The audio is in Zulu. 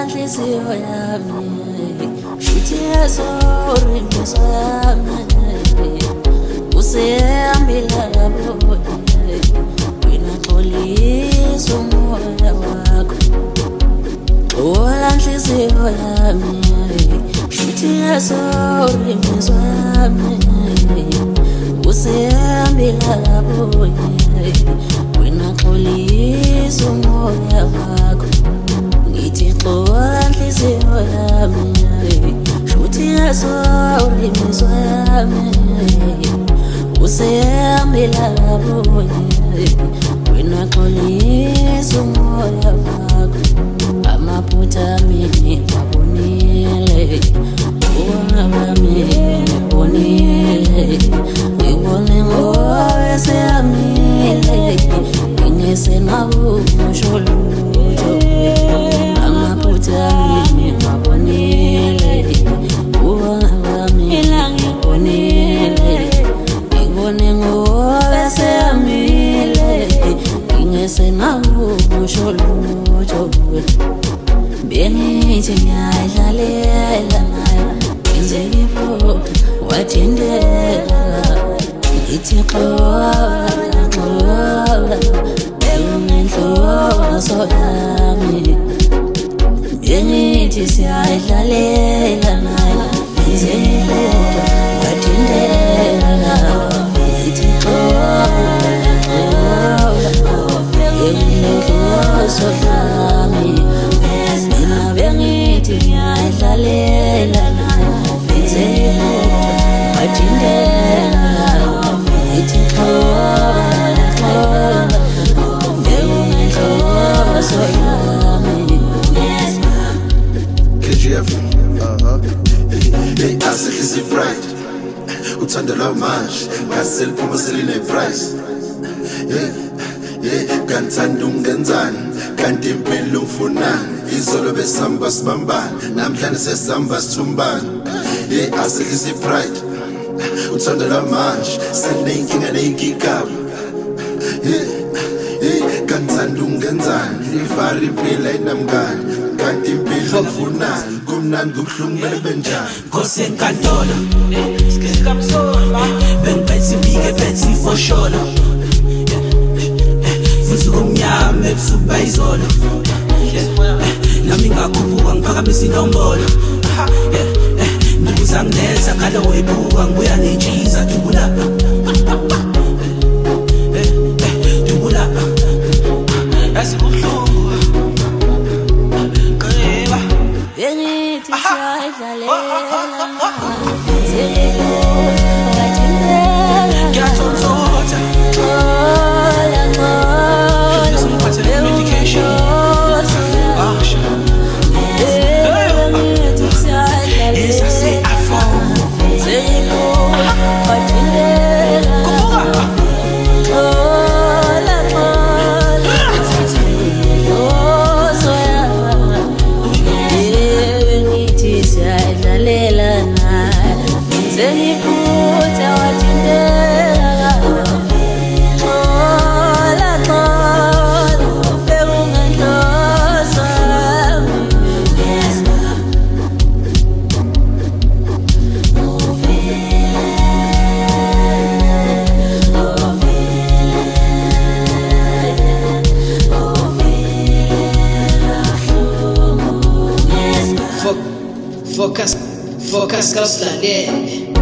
nhliziyo yami shuthi ezorimizwami usehambile labo wena xolisa umoya wakho ola nhliziyo yami shuthi ezorimizwami usehambile labo wena xolisa umoya wakho ngithi xola nhliziyo yami shuthi ezorimizwami usehambile labo wena xolisa umoya wakho amaphutha ami ngibonile ubona bami ngibonile ngibone ngowe sehamile ngingesenakusho lutho amaphutha ami ngibonile ubona bami ngibonile ngibone ngowe sehamile ngingesenakusho lutho bengithi ngiyadlalela nayo ngizekiphupha wathindela ngithi xola xola enenhloso yami bengithi siyadlalela nayo ngizekiphupha wathindela ngithi xola xola enenhloso yami mina bengithi ngiyadlalela nayo ngizekiphupha wathindela ngithi xola xola enenhloso yami KGF hey asihlisi bright uthando love manje ngaseliphuma seline price kanthanda ungenzani kanti impilo ufunani izolo besamba sibambana namhlanje sesamba sithumbana asihlisi bright uthando love manje senenkinga neyigigaba kanthanda ungenzani ivari impilo ayinamngani kanti impilo ufunani kumnandi kubuhlungu bele benjani Nkose enkantolo bengiphethe impike ephethe ifosholo futhi kumnyama ebusuku bayizolo nami ngakhuphuka ngiphakamisa inombolo ngibuza ngiletha khalo wephuka ngibuya nentshiza dubula dubula yasikubuhlungu qeba bengithi siyadlalela ngizekiphupha wathindela ngiyathonzotha xola xola medication bengithi siyadlalela ngizekiphupha wathindela xola xola enenhloso yami bengithi siyadlalela nayo ngizekiphupha wathindela xola xola enenhloso yami Focus, focus, cause la